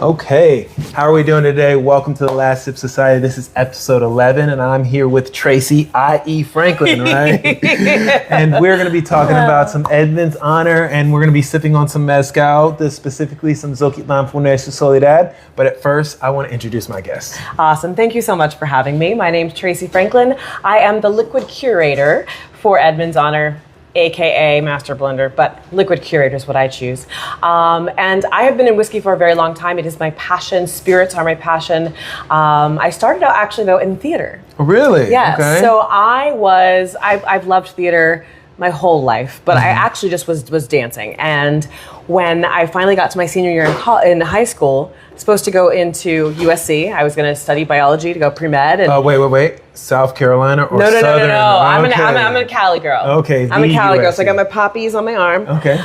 Okay, how are we doing today? Welcome to the Last Sip Society. This is episode 11, and I'm here with Tracy, i.e. Franklin, right? And we're going to be talking about some Edmonds Honor, and we're going to be sipping on some mezcal, specifically some Zoquitlan Funes de Soledad. But at first, I want to introduce my guest. Awesome. Thank you so much for having me. My name's Tracy Franklin. I am the liquid curator for Edmonds Honor, AKA Master Blender, but liquid curator is what I choose. And I have been in whiskey for a very long time. It is my passion. Spirits are my passion. I started out actually though in theater. Oh, really? Yes. Okay. So I've loved theater my whole life, but I actually just was dancing. And when I finally got to my senior year in high school, supposed to go into USC. I was going to study biology to go pre-med. And wait. South Carolina or No. Southern? I'm a Cali girl. Okay. I'm a Cali girl, so I got my poppies on my arm. Okay.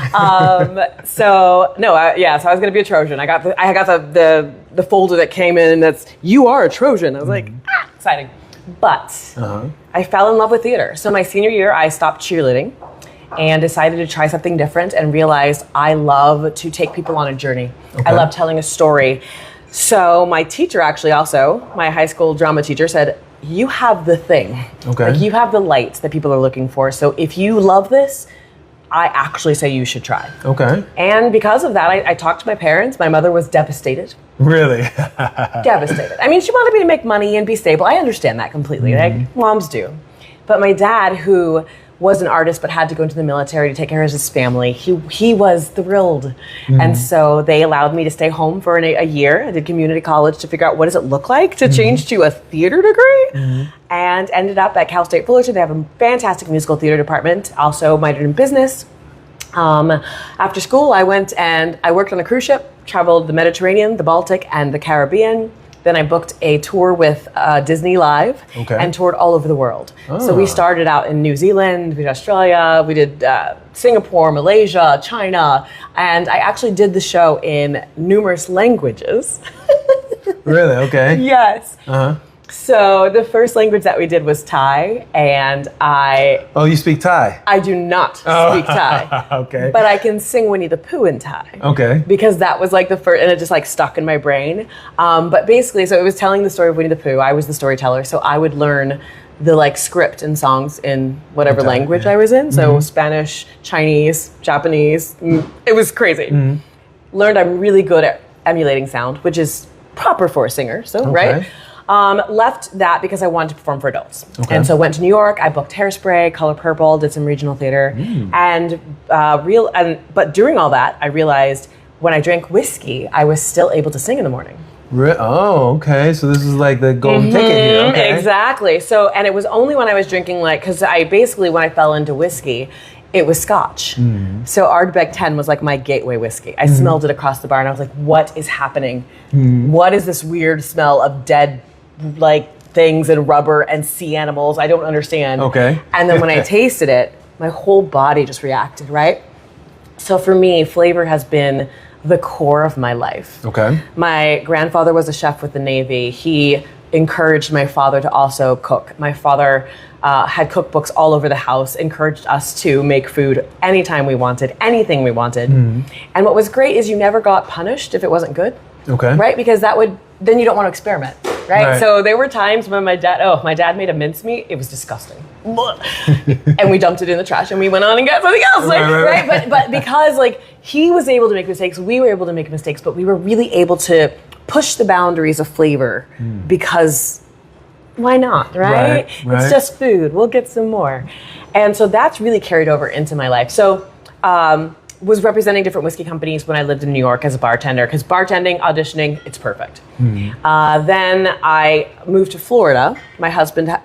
So I was going to be a Trojan. I got the folder that came in that's "You are a Trojan." I was like, exciting. But I fell in love with theater. So my senior year, I stopped cheerleading and decided to try something different and realized I love to take people on a journey. Okay. I love telling a story. So my teacher actually also, my high school drama teacher said, you have the thing. Okay. Like you have the light that people are looking for. So if you love this, I actually say you should try. Okay. And because of that, I talked to my parents. My mother was devastated. Really? Devastated. I mean, she wanted me to make money and be stable. I understand that completely. Like moms do. But my dad, who was an artist but had to go into the military to take care of his family, he was thrilled. And so they allowed me to stay home for a year. I did community college to figure out what does it look like to change to a theater degree, and ended up at Cal State Fullerton. They have a fantastic musical theater department, also minored in business. After school, I went and I worked on a cruise ship, traveled the Mediterranean, the Baltic, and the Caribbean. Then I booked a tour with Disney Live and toured all over the world. So we started out in New Zealand, we did Australia, we did Singapore, Malaysia, China, and I actually did the show in numerous languages. Really? Okay. Yes. So the first language that we did was Thai, and Oh, you speak Thai? I do not speak Thai. Okay. But I can sing Winnie the Pooh in Thai. Okay. Because that was like the first, and it just like stuck in my brain. But basically, so it was telling the story of Winnie the Pooh. I was the storyteller, so I would learn the like script and songs in whatever language I was in. So Spanish, Chinese, Japanese. It was crazy. Learned I'm really good at emulating sound, which is proper for a singer. So right. Left that because I wanted to perform for adults. And so went to New York, I booked Hairspray, Color Purple, did some regional theater. But during all that, I realized when I drank whiskey, I was still able to sing in the morning. Oh, okay. So this is like the golden ticket here. Okay. Exactly. So, and it was only when I was drinking because when I fell into whiskey, it was Scotch. So Ardbeg 10 was like my gateway whiskey. I smelled it across the bar and I was like, what is happening? What is this weird smell of dead like things and rubber and sea animals? I don't understand. Okay. And then when I tasted it, my whole body just reacted, right? So for me, flavor has been the core of my life. Okay. My grandfather was a chef with the Navy. He encouraged my father to also cook. My father had cookbooks all over the house, encouraged us to make food anytime we wanted, anything we wanted. And what was great is you never got punished if it wasn't good. Okay. Right? Because then you don't want to experiment. Right? So there were times when my dad made a mincemeat. It was disgusting. And we dumped it in the trash and we went on and got something else. Right? But because like he was able to make mistakes, we were able to make mistakes, but we were really able to push the boundaries of flavor because why not, right? It's just food. We'll get some more. And so that's really carried over into my life. So was representing different whiskey companies when I lived in New York as a bartender, because bartending, auditioning, it's perfect. Then I moved to Florida. My husband,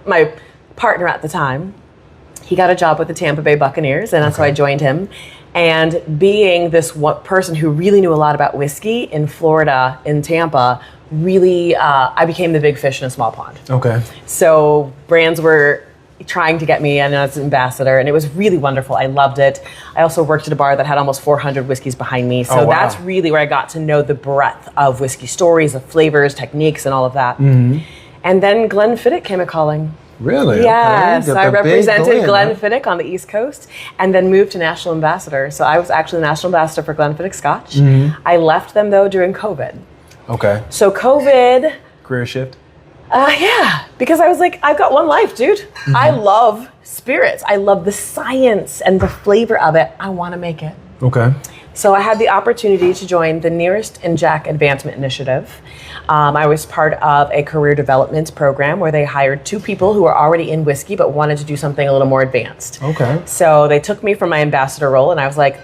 my partner at the time, he got a job with the Tampa Bay Buccaneers, and that's why I joined him. And being this person who really knew a lot about whiskey in Florida, in Tampa, really, I became the big fish in a small pond. Okay. So brands were trying to get me in as an ambassador, and it was really wonderful. I loved it. I also worked at a bar that had almost 400 whiskeys behind me. So that's really where I got to know the breadth of whiskey stories, of flavors, techniques, and all of that. And then Glenfiddich came a calling. Really? Yes, Okay. I The big represented Glen, huh? Glenfiddich on the East Coast and then moved to National Ambassador. So I was actually the National Ambassador for Glenfiddich Scotch. I left them though during COVID. Okay. So COVID, Career shift? yeah, because I was like, I've got one life, dude. I love spirits. I love the science and the flavor of it. I want to make it. Okay. So I had the opportunity to join the Nearest and Jack Advancement Initiative. I was part of a career development program where they hired 2 people who were already in whiskey but wanted to do something a little more advanced. Okay. So they took me from my ambassador role and I was like,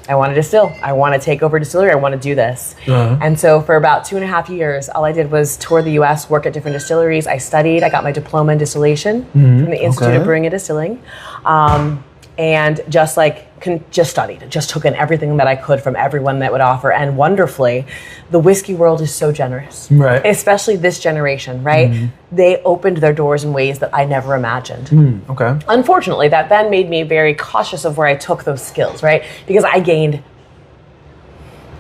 I want to distill. I want to take over distillery. I want to do this. And so for about 2.5 years, all I did was tour the U.S., work at different distilleries. I studied. I got my diploma in distillation from the Institute of Brewing and Distilling. And just studied, just took in everything that I could from everyone that would offer. And wonderfully, the whiskey world is so generous, Right. especially this generation, right? They opened their doors in ways that I never imagined. Okay. Unfortunately, that then made me very cautious of where I took those skills, right? Because I gained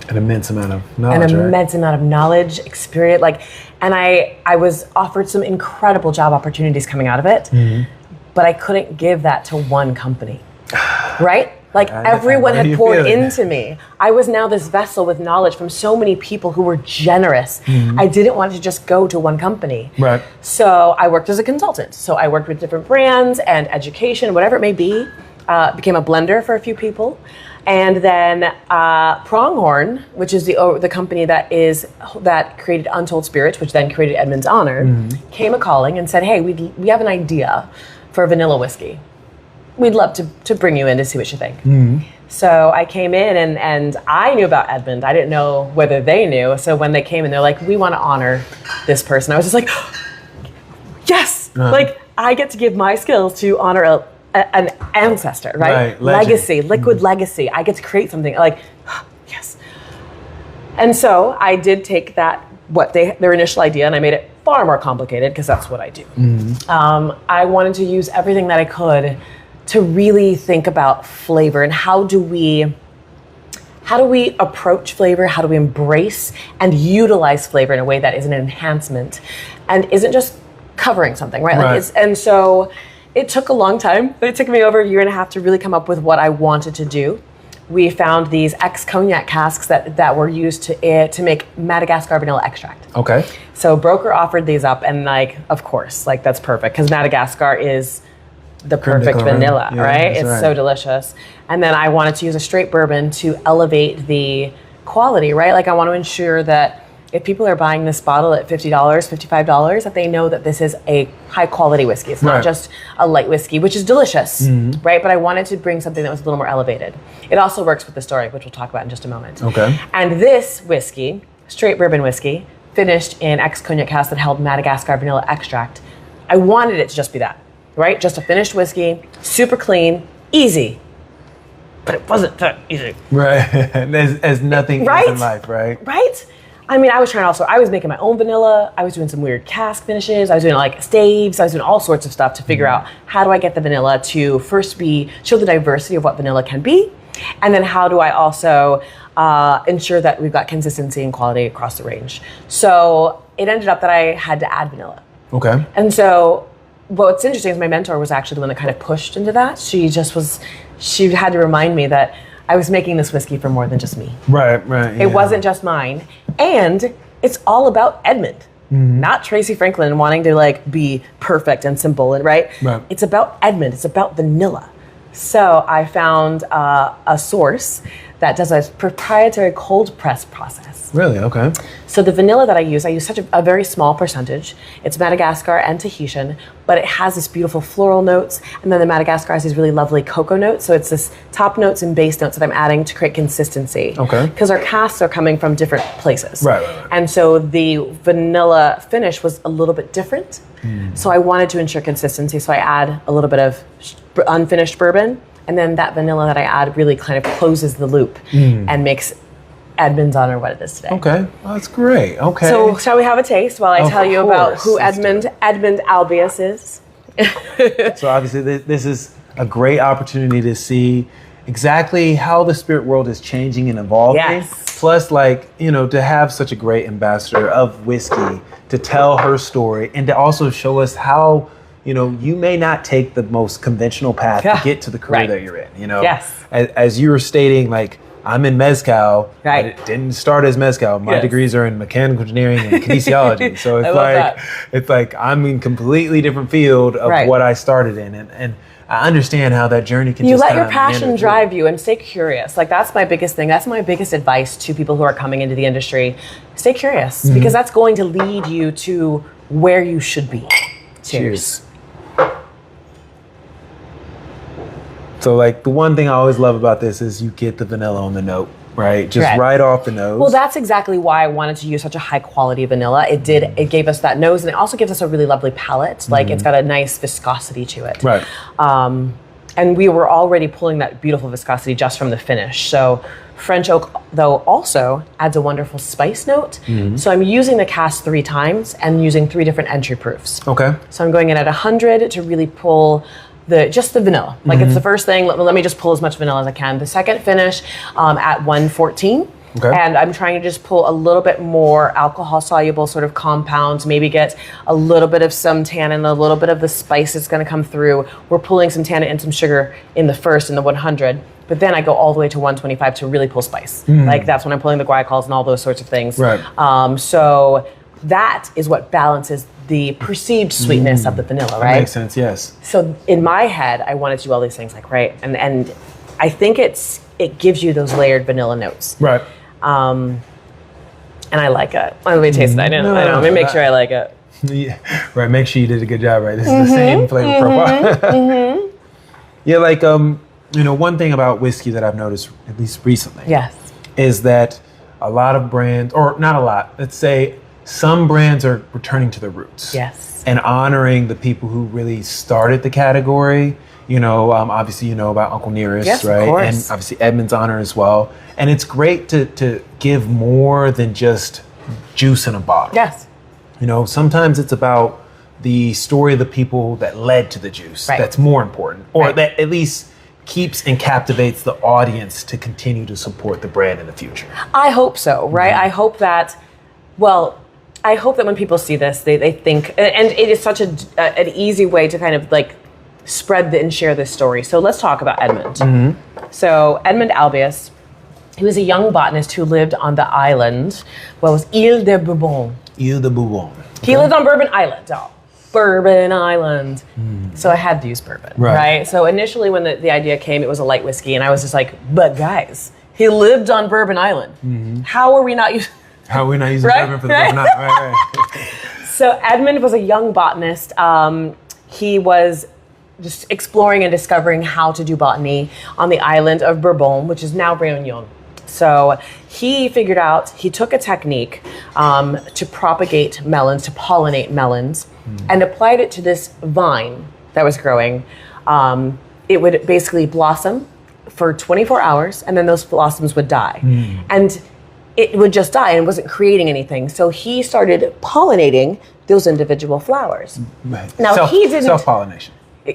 An immense amount of an knowledge, right? immense amount of knowledge, experience, and I was offered some incredible job opportunities coming out of it, but I couldn't give that to one company, right? Everyone I know had you poured feel it. into me. I was now this vessel with knowledge from so many people who were generous. I didn't want to just go to one company. Right. So I worked as a consultant. So I worked with different brands and education, whatever it may be. Became a blender for a few people. And then Pronghorn, which is the company that created Untold Spirits, which then created Edmonds Honor, came a calling and said, hey, we have an idea for a vanilla whiskey. We'd love to bring you in to see what you think. So I came in and I knew about Edmund. I didn't know whether they knew. So when they came in, they're like, we want to honor this person. I was just like, yes, I get to give my skills to honor an ancestor, right? Legacy, liquid legacy. I get to create something yes. And so I did take their initial idea and I made it far more complicated because that's what I do. I wanted to use everything that I could to really think about flavor and how do we approach flavor, how do we embrace and utilize flavor in a way that is an enhancement and isn't just covering something, right? And so it took a long time. It took me over 1.5 years to really come up with what I wanted to do. We found these ex-cognac casks that were used to make Madagascar vanilla extract. Okay. So broker offered these up and of course, that's perfect because Madagascar is the perfect vanilla, right? It's so delicious. And then I wanted to use a straight bourbon to elevate the quality, right? I want to ensure that if people are buying this bottle at $50, $55, that they know that this is a high quality whiskey. It's not just a light whiskey, which is delicious, right? But I wanted to bring something that was a little more elevated. It also works with the story, which we'll talk about in just a moment. Okay. And this whiskey, straight bourbon whiskey, finished in ex-cognac cask that held Madagascar vanilla extract. I wanted it to just be that, right? Just a finished whiskey, super clean, easy. But it wasn't that easy. Right. As nothing is in life, right? Right? I mean, I was making my own vanilla. I was doing some weird cask finishes. I was doing staves. I was doing all sorts of stuff to figure out how do I get the vanilla to first show the diversity of what vanilla can be. And then how do I also ensure that we've got consistency and quality across the range. So it ended up that I had to add vanilla. Okay. And so what's interesting is my mentor was actually the one that kind of pushed into that. She had to remind me that I was making this whiskey for more than just me. Right. It wasn't just mine. And it's all about Edmund, not Tracy Franklin wanting to be perfect and simple, and right? It's about Edmund. It's about vanilla. So I found a source that does a proprietary cold press process. Really? Okay. So the vanilla that I use such a very small percentage. It's Madagascar and Tahitian, but it has this beautiful floral notes, and then the Madagascar has these really lovely cocoa notes. So it's this top notes and base notes that I'm adding to create consistency. Okay. Because our casks are coming from different places. Right. And so the vanilla finish was a little bit different. So I wanted to ensure consistency. So I add a little bit of unfinished bourbon, and then that vanilla that I add really kind of closes the loop and makes Edmonds Honor what it is today. Okay, well, that's great. Okay. So shall we have a taste while I tell you about who Let's Edmund Albius is? So obviously this is a great opportunity to see exactly how the spirit world is changing and evolving. Yes. Plus, to have such a great ambassador of whiskey to tell her story and to also show us how, you may not take the most conventional path to get to the career that you're in. Yes. As you were stating, like, I'm in Mezcal. Right. I didn't start as Mezcal. My degrees are in mechanical engineering and kinesiology. So it's like I'm in a completely different field of what I started in. And I understand how that journey can you let your passion drive you and stay curious. Like, that's my biggest thing. That's my biggest advice to people who are coming into the industry. Stay curious, because that's going to lead you to where you should be. Cheers. So, like, the one thing I always love about this is you get the vanilla on the note, right? Just right off the nose. Well, that's exactly why I wanted to use such a high quality vanilla. It gave us that nose, and it also gives us a really lovely palate. Like, it's got a nice viscosity to it. Right. And we were already pulling that beautiful viscosity just from the finish. So French oak, though, also adds a wonderful spice note. So I'm using the cask 3 times and using 3 different entry proofs. Okay. So I'm going in at 100 to really pull just the vanilla. Like, it's the first thing. Let me just pull as much vanilla as I can. The second finish at 114. Okay. And I'm trying to just pull a little bit more alcohol soluble sort of compounds, maybe get a little bit of some tannin, a little bit of the spice that's going to come through. We're pulling some tannin and some sugar in the first, in the 100. But then I go all the way to 125 to really pull spice. Like, that's when I'm pulling the glycols and all those sorts of things. Right. So that is what balances the perceived sweetness of the vanilla, right? That makes sense, yes. So in my head, I wanted to do all these things, like, right? And I think it gives you those layered vanilla notes. Right. And I like it. Let me taste it. I know. Let me make sure I like it. Yeah. Right. Make sure you did a good job, right? This is the same flavor profile. Yeah, like, one thing about whiskey that I've noticed, at least recently, is that a lot of brands, or not a lot, let's say some brands are returning to their roots. Yes. And honoring the people who really started the category. Obviously, about Uncle Nearest, right? Of course. And obviously Edmonds Honor as well. And it's great to give more than just juice in a bottle. Yes. Sometimes it's about the story of the people that led to the juice. Right. That's more important. Or that at least keeps and captivates the audience to continue to support the brand in the future. I hope so, right? I hope that, when people see this, they think, and it is such an easy way to kind of like spread and share this story. So let's talk about Edmund. So Edmund Albius, he was a young botanist who lived on the island, Ile de Bourbon. Ile de Bourbon. Okay. He lived on Bourbon Island. Bourbon Island. So I had to use bourbon, right? So initially when the idea came, it was a light whiskey, and I was just like, but guys, he lived on Bourbon Island. How are we not using bourbon for the Bourbon Island? Right. So Edmund was a young botanist. He was just exploring and discovering how to do botany on the island of Bourbon, which is now Réunion. So he figured out, he took a technique to propagate melons, to pollinate melons, and applied it to this vine that was growing. It would basically blossom for 24 hours, and then those blossoms would die. And it would just die and wasn't creating anything. So he started pollinating those individual flowers. Now, he didn't... Self-pollination.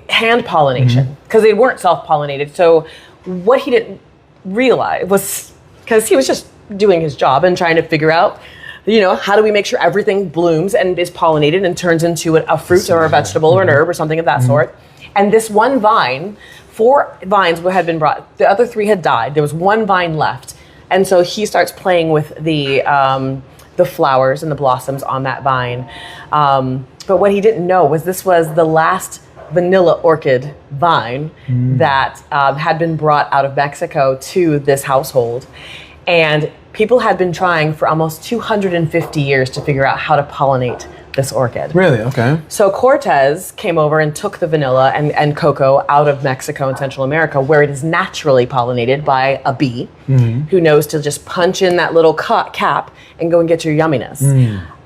Hand pollination, because they weren't self-pollinated. So what he didn't realize was, because he was just doing his job and trying to figure out, how do we make sure everything blooms and is pollinated and turns into a fruit or a vegetable or an herb or something of that sort. And this one vine, 4 vines had been brought, the other 3 had died. There was 1 vine left. And so he starts playing with the flowers and the blossoms on that vine. But what he didn't know was this was the last vanilla orchid vine that had been brought out of Mexico to this household. And people had been trying for almost 250 years to figure out how to pollinate this orchid. Really? Okay. So Cortez came over and took the vanilla and cocoa out of Mexico and Central America, where it is naturally pollinated by a bee who knows to just punch in that little cap and go and get your yumminess.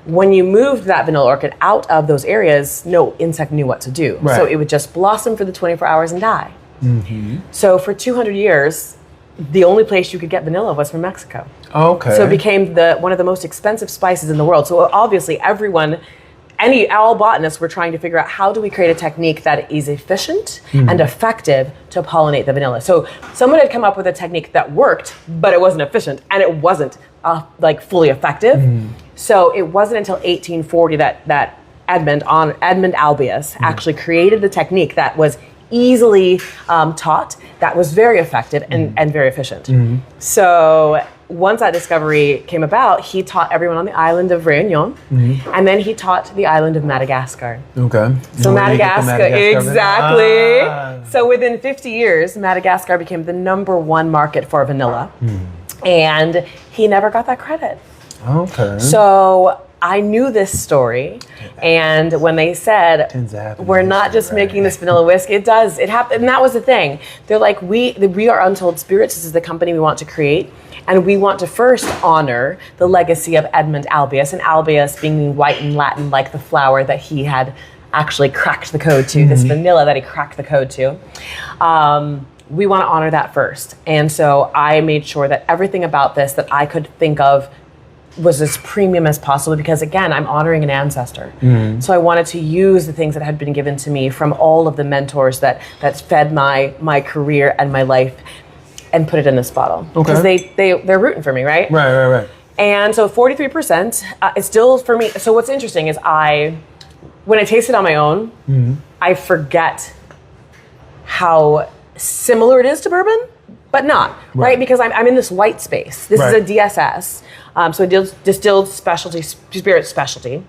When you moved that vanilla orchid out of those areas, no insect knew what to do. Right. So it would just blossom for the 24 hours and die. So for 200 years, the only place you could get vanilla was from Mexico. Okay. So it became one of the most expensive spices in the world. So obviously all botanists were trying to figure out, how do we create a technique that is efficient and effective to pollinate the vanilla. So someone had come up with a technique that worked, but it wasn't efficient and it wasn't fully effective. So it wasn't until 1840 that Edmond Albius actually created the technique that was easily taught, that was very effective and very efficient. So once that discovery came about, he taught everyone on the island of Réunion, and then he taught the island of Madagascar. Okay. So Madagascar, exactly. Ah. So within 50 years, Madagascar became the #1 market for vanilla, and he never got that credit. Okay. So I knew this story, and when they said, we're not just making this vanilla whiskey, it happened, and that was the thing. They're like, we are Untold Spirits, this is the company we want to create, and we want to first honor the legacy of Edmond Albius, and Albius being white in Latin, like the flower that he had actually cracked the code to, this vanilla that he cracked the code to. We want to honor that first. And so I made sure that everything about this that I could think of was as premium as possible, because again, I'm honoring an ancestor. So I wanted to use the things that had been given to me from all of the mentors that fed my career and my life, and put it in this bottle. Because they're rooting for me, right? Right. And so 43%, it's still for me. So what's interesting is when I taste it on my own, I forget how similar it is to bourbon, but not, right? Because I'm in this white space. This is a DSS. So a distilled specialty, spirit specialty,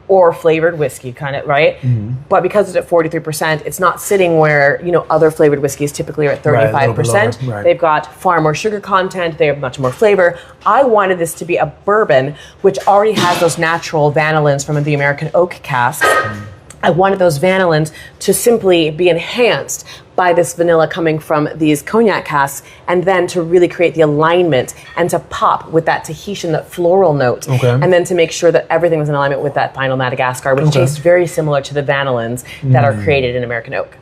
or flavored whiskey kind of, right? But because it's at 43%, it's not sitting where, other flavored whiskeys typically are at 35%. Right. They've got far more sugar content. They have much more flavor. I wanted this to be a bourbon, which already has those natural vanillins from the American oak cask. I wanted those vanillins to simply be enhanced by this vanilla coming from these cognac casks, and then to really create the alignment and to pop with that Tahitian, that floral note. And then to make sure that everything was in alignment with that final Madagascar, which tastes very similar to the vanillins that are created in American oak.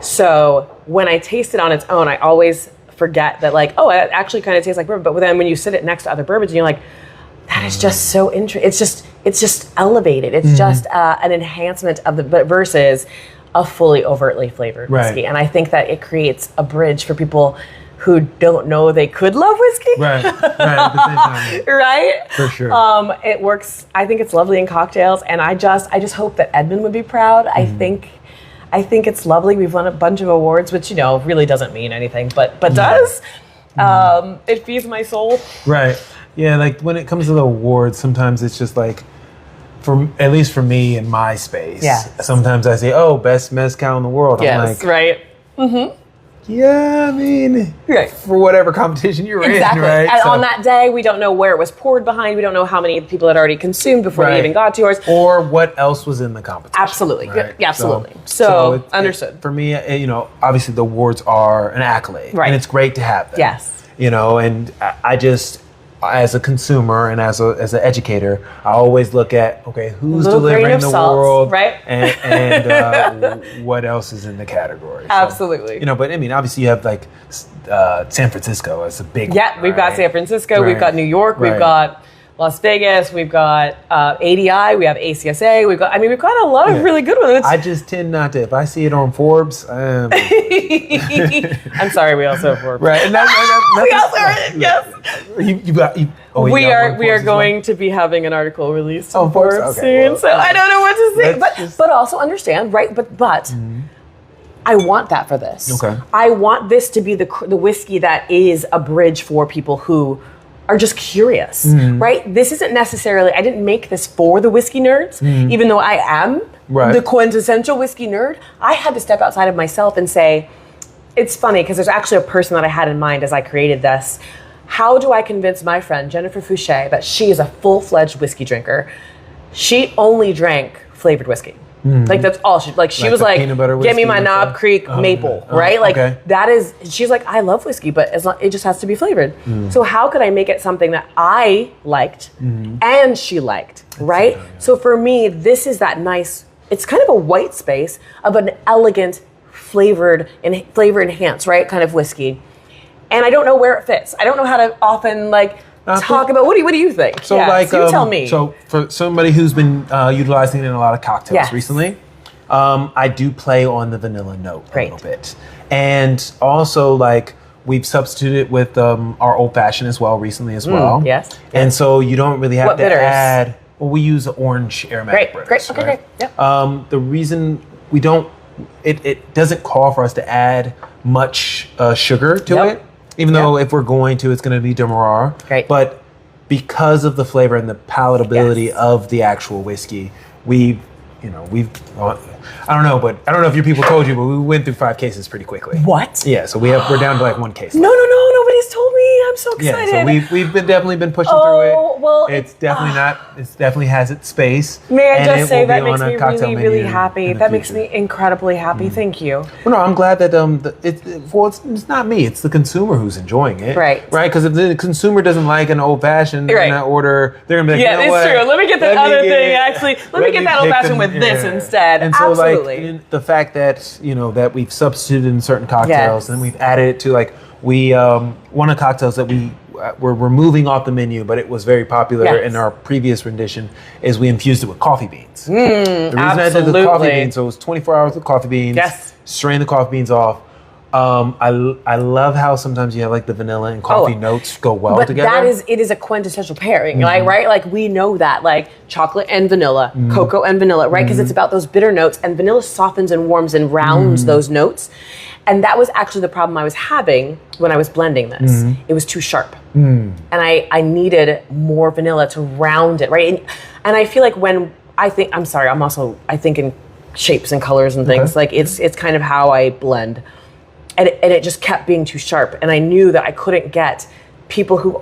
So when I taste it on its own, I always forget that, like, oh, it actually kind of tastes like bourbon. But then when you sit it next to other bourbons, and you're like, that is just so interesting. It's just elevated. It's just an enhancement of but versus a fully overtly flavored whiskey. And I think that it creates a bridge for people who don't know they could love whiskey. Right. At the same time. Right? For sure. It works. I think it's lovely in cocktails, and I just hope that Edmond would be proud. I think it's lovely. We've won a bunch of awards, which really doesn't mean anything, but does. It feeds my soul. Right. Yeah, like when it comes to the awards, sometimes it's just like, at least for me in my space, sometimes I say, oh, best mezcal in the world. I'm like, right. Yeah, I mean, for whatever competition you're in, right? And on that day, we don't know where it was poured behind. We don't know how many people had already consumed before they even got to ours. Or what else was in the competition. Absolutely. Right? Yeah, absolutely. So understood. For me, obviously the awards are an accolade. Right. And it's great to have them. Yes. And I just, as a consumer and as an educator, I always look at, okay, who's delivering the world, right? and what else is in the category. Absolutely. But I mean, obviously you have like San Francisco as a big one. Yeah, we've got San Francisco, we've got New York, we've got Las Vegas, we've got ADI, we have ACSA, we've got a lot of really good ones. I just tend not to, if I see it on Forbes, I'm sorry, we also have Forbes. Right. And we also are, yes. We are going to be having an article released on Forbes soon, so I don't know what to say. But also understand, right? But I want that for this. Okay. I want this to be the whiskey that is a bridge for people who are just curious, right? This isn't necessarily, I didn't make this for the whiskey nerds, even though I am the quintessential whiskey nerd. I had to step outside of myself and say, it's funny because there's actually a person that I had in mind as I created this. How do I convince my friend, Jennifer Fouché, that she is a full-fledged whiskey drinker? She only drank flavored whiskey. Like that's all she was like, get me my Knob Creek maple, right? That is, she's like, I love whiskey, but it just has to be flavored. So how could I make it something that I liked and she liked, right? So for me, this is that nice, it's kind of a white space of an elegant flavored and flavor enhanced, right? Kind of whiskey. And I don't know where it fits. I don't know how to often talk about, what do you think? So you tell me. So for somebody who's been utilizing it in a lot of cocktails recently, I do play on the vanilla note a little bit. And also we've substituted with our old fashioned as well recently as well. Yes. And so you don't really have to add. Well, we use orange aromatic bitters. Great. Okay, right? great. Yep. The reason we don't, it doesn't call for us to add much sugar to it, even though if we're going to, it's going to be Demerara. Great. But because of the flavor and the palatability of the actual whiskey, we've I don't know, but I don't know if your people told you, but we went through 5 cases pretty quickly. What? Yeah, so we're down to like 1 case. No, nobody's told me. I'm so excited. Yeah, so we've definitely been pushing through it. Well, it's definitely has its space. May I and just it say will that be makes on a me cocktail really, menu really in happy. the That makes future. me incredibly happy. Thank you. Well, no, I'm glad that it's not me. It's the consumer who's enjoying it. Right. Because if the consumer doesn't like an old fashioned, they're gonna order. They're gonna be like, yeah, you know it's what? true. Let me get that other thing. Actually, let me get that old fashioned with this instead. And so, absolutely. like, the fact that that we've substituted in certain cocktails and we've added it to one of the cocktails that we're removing off the menu, but it was very popular in our previous rendition, is we infused it with coffee beans. The reason I did the coffee beans, so it was 24 hours of coffee beans. Yes. Strain the coffee beans off. I love how sometimes you have like the vanilla and coffee notes go well together. It is a quintessential pairing, right? Like we know that, like chocolate and vanilla, cocoa and vanilla, right? Because it's about those bitter notes, and vanilla softens and warms and rounds those notes. And that was actually the problem I was having when I was blending this. It was too sharp. And I needed more vanilla to round it, right? And I feel like I think in shapes and colors and things. Like it's kind of how I blend. And it just kept being too sharp. And I knew that I couldn't get people who,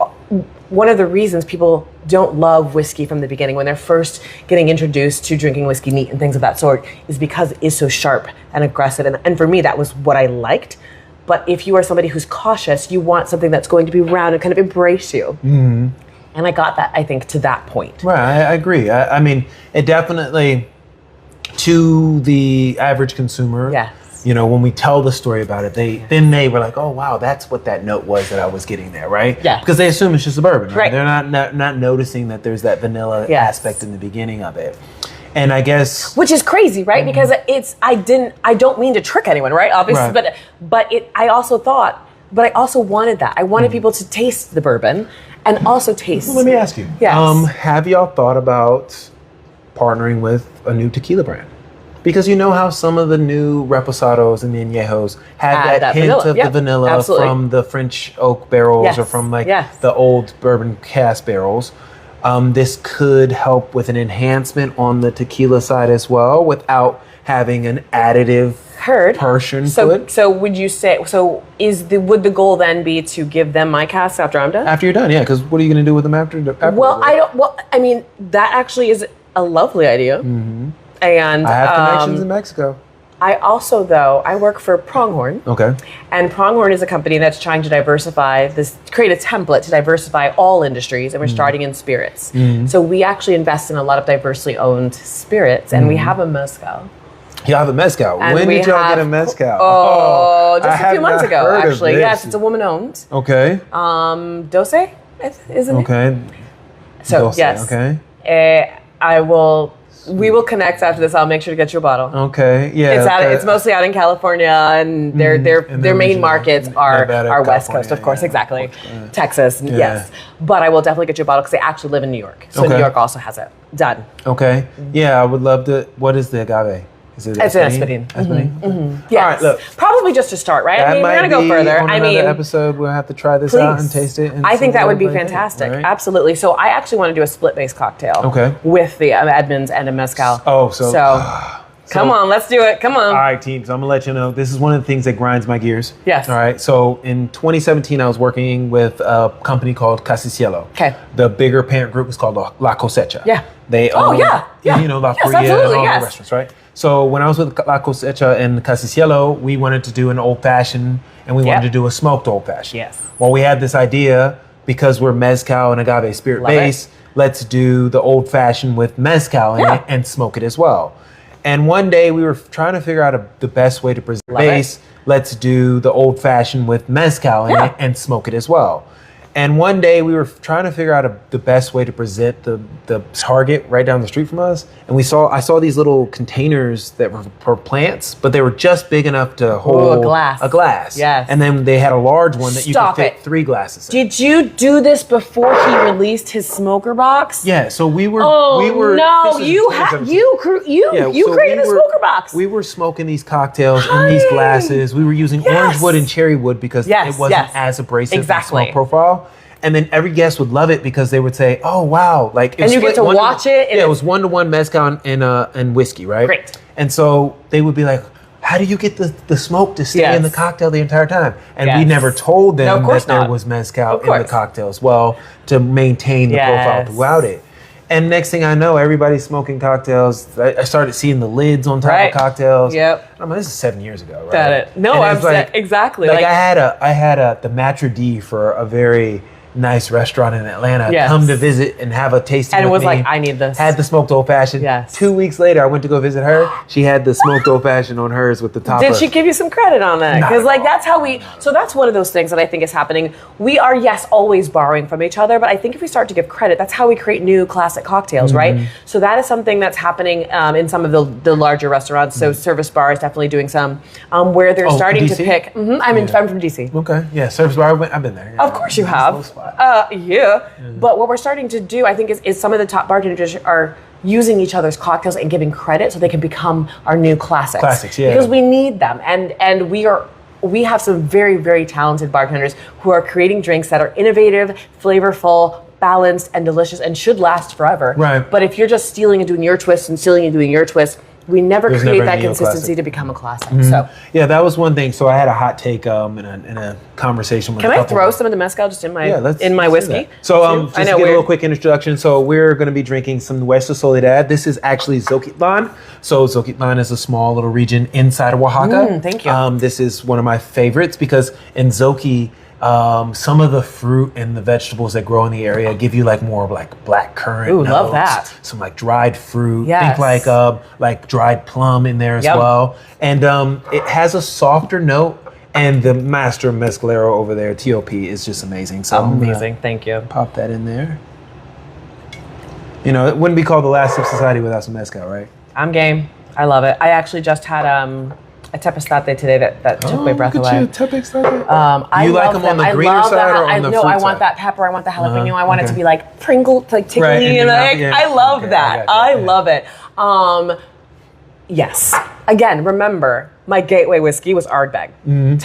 one of the reasons people don't love whiskey from the beginning when they're first getting introduced to drinking whiskey neat and things of that sort is because it is so sharp and aggressive. And for me, that was what I liked. But if you are somebody who's cautious, you want something that's going to be round and kind of embrace you. And I got that, I think, to that point. Right, I agree. I mean, it definitely, to the average consumer, when we tell the story about it, they were like, oh wow, that's what that note was that I was getting there, right? Yeah. Because they assume it's just a bourbon, right? They're not noticing that there's that vanilla aspect in the beginning of it. And I guess, which is crazy, right? Because I don't mean to trick anyone, right? Obviously, but I also wanted that. I wanted people to taste the bourbon and also taste. Well, let me ask you. Yes. Have y'all thought about partnering with a new tequila brand? Because you know how some of the new reposados and the añejos have that hint of the vanilla from the French oak barrels or from the old bourbon cask barrels. This could help with an enhancement on the tequila side as well without having an additive portion to it. So would you say, would the goal then be to give them my cask after I'm done? After you're done, yeah, because what are you going to do with them after? I mean, that actually is a lovely idea. And I have connections in Mexico. I also, I work for Pronghorn. Okay. And Pronghorn is a company that's trying to create a template to diversify all industries, and we're starting in spirits. So we actually invest in a lot of diversely owned spirits, and we have a mezcal. You have a mezcal. And when did y'all get a mezcal? Just a few months ago, actually. Yes, it's a woman-owned. Okay. Dose, isn't it? Okay. So, Dose, yes. Okay. We will connect after this. I'll make sure to get you a bottle. Okay, yeah. It's mostly out in California, and their main markets are West Coast, of course, exactly. Texas, yes. But I will definitely get you a bottle because they actually live in New York. So New York also has it. Done. Okay. Yeah, I would love to. What is the agave? Is it it's an espadín. Yes. All right, look. Probably just to start, right? I mean, we're going to go further. On another episode, we'll have to try this out and taste it. And I think that would be fantastic. Right? Absolutely. So I actually want to do a split-based cocktail. Okay. With the Edmonds and a mezcal. Come on, let's do it. Come on. All right, team. So I'm going to let you know, this is one of the things that grinds my gears. Yes. All right. So in 2017, I was working with a company called Casi Cielo. Okay. The bigger parent group is called La Cosecha. Yeah. They own, La Fria and all the restaurants, right? So when I was with La Cosecha and Casi Cielo, we wanted to do an old-fashioned, and we wanted to do a smoked old-fashioned. Yes. Well, we had this idea, because we're mezcal and agave spirit base, let's do the old-fashioned with mezcal in it and smoke it as well. And one day we were trying to figure out the best way to present base. Let's do the old-fashioned with mezcal in it and smoke it as well. And one day we were trying to figure out the best way to present the the Target right down the street from us, and I saw these little containers that were for plants, but they were just big enough to hold a glass. Yes. And then they had a large one that you could fit 3 glasses in. Did you do this before he released his smoker box? Yeah. So we were. No, you created a smoker box. We were smoking these cocktails in these glasses. We were using orange wood and cherry wood because it wasn't as abrasive in the smoke profile. And then every guest would love it because they would say, "Oh wow!" Like, and you get to watch it. Yeah, it was 1-to-1 mezcal and whiskey, right? Great. And so they would be like, "How do you get the smoke to stay in the cocktail the entire time?" And we never told them that there was mezcal in the cocktail as well to maintain the profile throughout it. And next thing I know, everybody's smoking cocktails. I started seeing the lids on top of cocktails. Yep. I mean, this is 7 years ago, right? Got it. No, I'm exactly. Like I had the Maitre d' for a very nice restaurant in Atlanta come to visit and have a tasting and with was me. like, I need this. Had the smoked old fashioned. Yes. 2 weeks later, I went to go visit her. She had the smoked old fashioned on hers with the top. Did she give you some credit on that? Because that's how so that's one of those things that I think is happening. We are, yes, always borrowing from each other, but I think if we start to give credit, that's how we create new classic cocktails, right? So that is something that's happening in some of the larger restaurants. So Service Bar is definitely doing some where they're starting to pick. I'm from DC. Okay, yeah, Service Bar, I've been there. Yeah. Of course you have. But what we're starting to do, I think, is some of the top bartenders are using each other's cocktails and giving credit so they can become our new classics. Classics, yeah. Because we need them, and we have some very, very talented bartenders who are creating drinks that are innovative, flavorful, balanced, and delicious, and should last forever. Right. But if you're just stealing and doing your twist and stealing and doing your twist, we never create that consistency to become a classic. So yeah, that was one thing. So I had a hot take in a conversation with. Can I throw some of the mezcal just in my whiskey? So just to get a little quick introduction. So we're going to be drinking some Nuestra Soledad. This is actually Zoquitlan. So Zoquitlan is a small little region inside of Oaxaca. Thank you. This is one of my favorites because in Zoqui, some of the fruit and the vegetables that grow in the area give you like more of like black currant. Ooh, notes, love that. Some like dried fruit. Yes. Think like dried plum in there as well. And it has a softer note. And the master mezcalero over there, TOP, is just amazing. So amazing. Thank you. Pop that in there. You know, it wouldn't be called the Last Sip Society without some mezcal, right? I'm game. I love it. I actually just had a tepestate today that took my breath away. You like them on the greener side or on the fruit I side? want that pepper. I want the jalapeno. I want it to be like pringled, like tickly. Right, and I love that. I love it. Yes. Again, remember, my gateway whiskey was Ardbeg 10.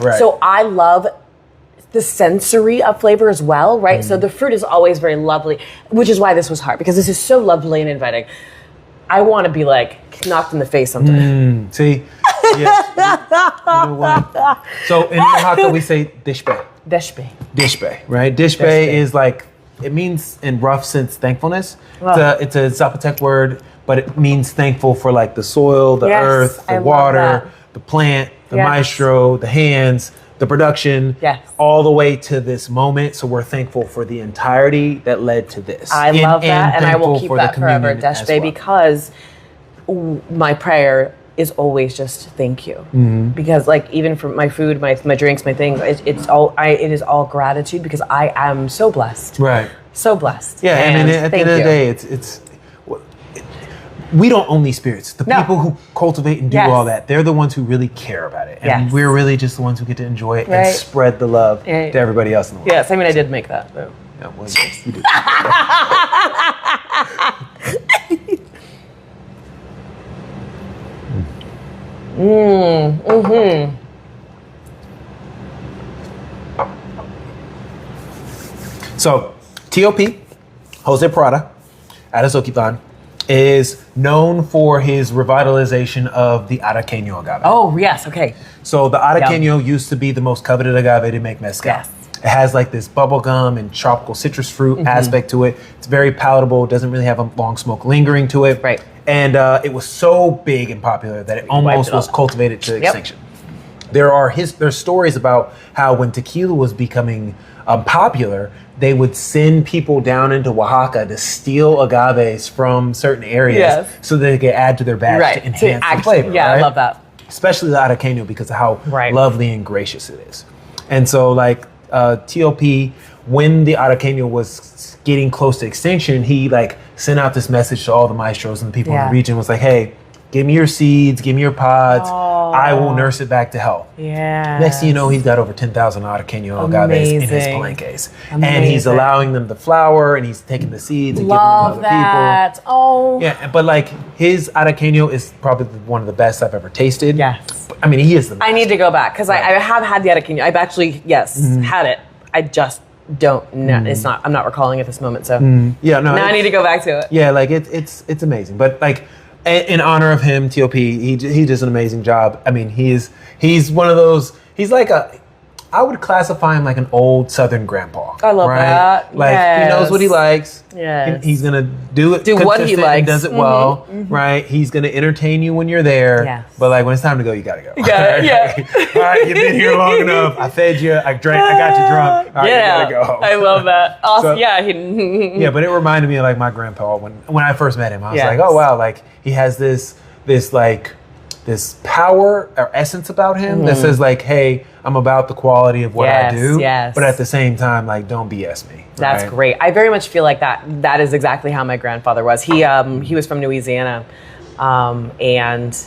Right. So I love the sensory of flavor as well, right? So the fruit is always very lovely, which is why this was hard, because this is so lovely and inviting. I want to be like knocked in the face sometime. See? Yes. You know what? So in Oaxaca, we say dishbe. Dishbe, right? Dishbe is like, it means in rough sense thankfulness. It's a Zapotec word, but it means thankful for like the soil, the earth, the water, the plant, the maestro, the hands, the production, all the way to this moment. So we're thankful for the entirety that led to this. I love that, and I will keep that forever, Deshbe, because my prayer is always just thank you. Because like even for my food, my drinks, my things, it is all gratitude because I am so blessed. Right. So blessed. Yeah, and at the end of the day, it's we don't own these spirits. The people who cultivate and do all that, they're the ones who really care about it. And we're really just the ones who get to enjoy it and spread the love to everybody else in the world. Yes, I mean, I did make that. But. Yeah, well, yes, you did. So, TOP, Jose Prada, out of Zoquitlan, is known for his revitalization of the Araqueño agave. Oh, yes, okay. So the Araqueño used to be the most coveted agave to make mezcal. Yes. It has like this bubblegum and tropical citrus fruit aspect to it. It's very palatable, doesn't really have a long smoke lingering to it. Right. And it was so big and popular that it almost was cultivated to extinction. There's stories about how when tequila was becoming popular, they would send people down into Oaxaca to steal agaves from certain areas so that they could add to their batch to enhance the flavor. Yeah, I love that. Especially the Araqueño because of how lovely and gracious it is. And so like TOP when the Araqueño was getting close to extinction, he like sent out this message to all the maestros and the people in the region, was like, hey, give me your seeds, give me your pods. I will nurse it back to health. Yeah. Next thing you know, he's got over 10,000 Araqueño agaves in his palenques. And he's allowing them to flower, and he's taking the seeds and giving them to other people. Oh. Yeah, but like his Araqueño is probably one of the best I've ever tasted. Yes. I mean, he is the best. I need to go back because I have had the Araqueño. I've actually, had it. I just don't know. It's not, I'm not recalling at this moment. So yeah, no. Now I need to go back to it. Yeah, like it's amazing. But like, in honor of him, TOP, he does an amazing job. I mean, he's one of those. He's like I would classify him like an old Southern grandpa. I love that. Like he knows what he likes. Yes. He's gonna do it. Do what he likes. And does it well. Right. He's gonna entertain you when you're there. Yes. But like when it's time to go, you gotta go. You gotta, yeah. All right, you've been here long enough. I fed you. I drank. I got you drunk. All right, you gotta go. I love that. Awesome. So, yeah. But it reminded me of like my grandpa when I first met him. I was Yes. like, oh wow, like he has this power or essence about him that says like, hey, I'm about the quality of what I do. Yes. But at the same time, like, don't BS me. That's right? great. I very much feel like that is exactly how my grandfather was. He was from Louisiana, and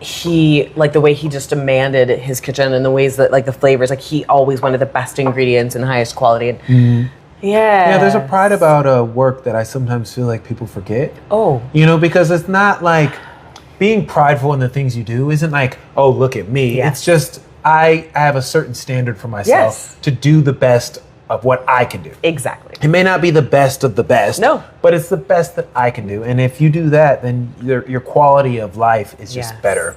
he, like, the way he just demanded his kitchen and the ways that, like, the flavors, like, he always wanted the best ingredients and highest quality. And yeah, there's a pride about work that I sometimes feel like people forget. Oh, because it's not like being prideful in the things you do isn't like, oh, look at me. Yes. It's just I have a certain standard for myself to do the best of what I can do. Exactly. It may not be the best of the best. No. But it's the best that I can do. And if you do that, then your quality of life is just better.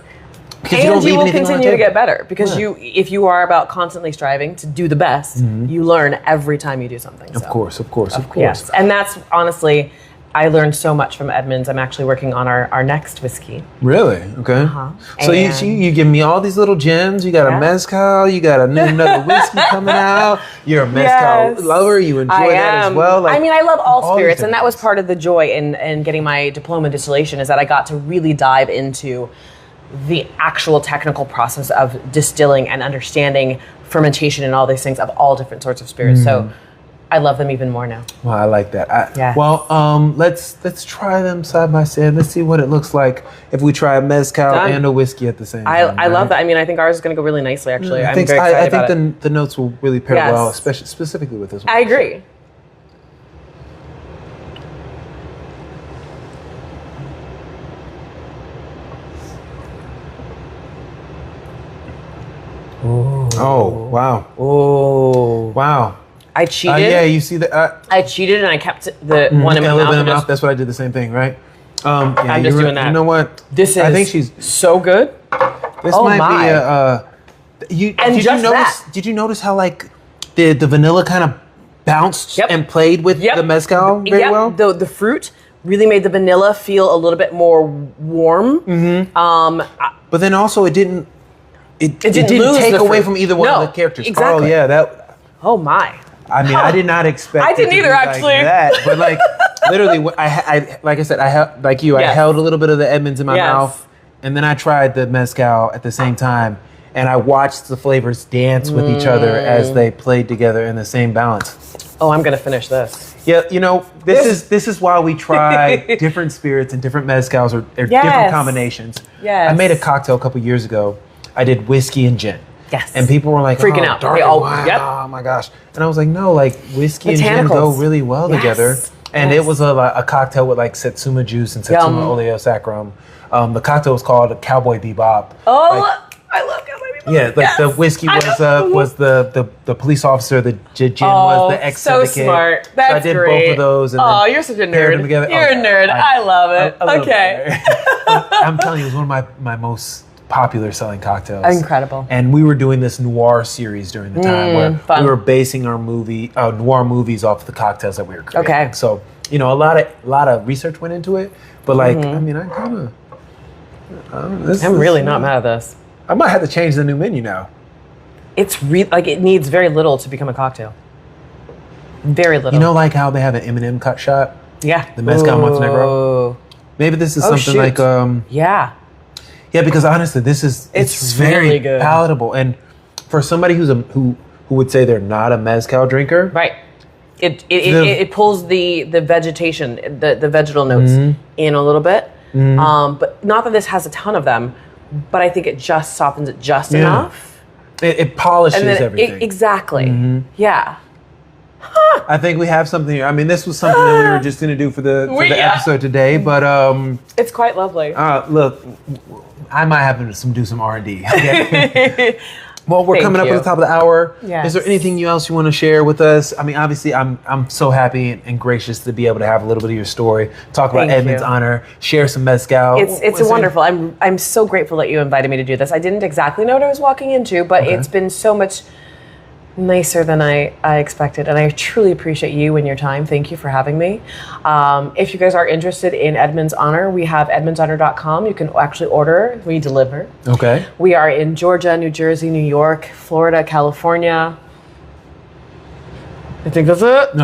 Because and you will continue to get better because if you are about constantly striving to do the best, you learn every time you do something. Of course. Yes. And that's honestly, I learned so much from Edmonds. I'm actually working on our next whiskey. Really? Okay. So you give me all these little gems. You got a mezcal. You got another whiskey coming out. You're a mezcal lover. You enjoy that as well. Like, I mean, I love all spirits, and that was part of the joy in getting my diploma in distillation is that I got to really dive into the actual technical process of distilling and understanding fermentation and all these things of all different sorts of spirits. So I love them even more now. Well, I like that. Well, let's try them side by side. Let's see what it looks like if we try a mezcal and a whiskey at the same time. I love that. I mean, I think ours is going to go really nicely, actually. I'm very excited I think the notes will really pair well, specifically with this one. I agree. Oh, wow. Oh. Wow. I cheated. Yeah, you see that? I cheated and I kept the one in my mouth. That's what I did the same thing, right? I'm just doing that. You know what? I think she's so good. This might be did you notice how like the vanilla kind of bounced and played with the mezcal very well? The fruit really made the vanilla feel a little bit more warm. But then also it didn't take away from either one of the characters. Exactly. Oh yeah, oh my. I mean, I did not expect. I didn't either, actually. Like that, but like literally, I like I said, I held a little bit of the Edmonds in my mouth, and then I tried the mezcal at the same time, and I watched the flavors dance with each other as they played together in the same balance. Oh, I'm gonna finish this. Yeah, this is why we try different spirits and different mezcals or different combinations. Yes. I made a cocktail a couple years ago. I did whiskey and gin. Yes. And people were like, freaking out. Dark, oh my gosh. And I was like, no, like whiskey and gin go really well together. And it was a cocktail with like Satsuma juice and Satsuma oleosaccharum. The cocktail was called Cowboy Bebop. Oh, I love Cowboy Bebop. Yeah, like the whiskey was the police officer, the gin was the ex-syndicate. So smart. That's so I did great. Both of those. And you're such a paired nerd. them together. You're a nerd. I love it. Okay. I'm telling you, it was one of my most popular selling cocktails. Incredible. And we were doing this noir series during the time where we were basing our noir movies off the cocktails that we were creating. Okay. So, a lot of research went into it, but like, I mean, I kind of I'm really not mad at this. I might have to change the new menu now. It's it needs very little to become a cocktail. Very little. Like how they have an M&M cut shot? Yeah. The Mezcal Montenegro. Maybe this is something like yeah, because honestly, it's very really good. palatable, and for somebody who would say they're not a mezcal drinker, right? it pulls the vegetation, the vegetal notes in a little bit. But not that this has a ton of them, but I think it just softens it just enough. It polishes everything. Exactly. Yeah. I think we have something here. I mean, this was something that we were just going to do for the episode today, but it's quite lovely. Look, I might have to do some R&D. Okay? Well, we're coming up at the top of the hour. Yes. Is there anything else you want to share with us? I mean, obviously, I'm so happy and gracious to be able to have a little bit of your story, talk about Edmonds Honor, share some mezcal. It's wonderful. I'm so grateful that you invited me to do this. I didn't exactly know what I was walking into, but it's been so much nicer than I expected, and I truly appreciate you and your time. Thank you for having me. If you guys are interested in Edmonds Honor, we have edmondshonor.com. You can actually order. We deliver. Okay. We are in Georgia, New Jersey, New York, Florida, California. I think that's it.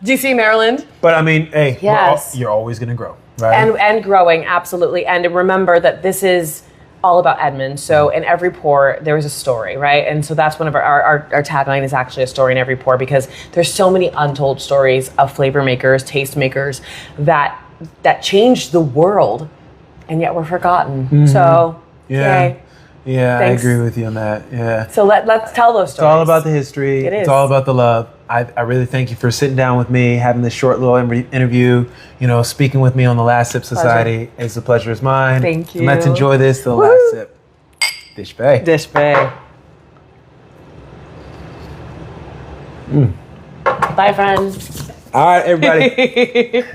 DC, Maryland. But I mean, hey, yes. You're always going to grow, right? And growing, absolutely. And remember that this is all about Edmonds. So in every pour, there is a story, right? And so that's one of our tagline is actually a story in every pour, because there's so many untold stories of flavor makers, taste makers that changed the world, and yet we're forgotten. So yay. Yeah, Thanks. I agree with you on that. Yeah. So let's tell those stories. It's all about the history. It is. It's all about the love. I really thank you for sitting down with me, having this short little interview, speaking with me on the Last Sip Society. It's a pleasure is mine. Thank you. And let's enjoy this, the last sip. Dish Bay. Dish Bay. Bye, friends. All right, everybody.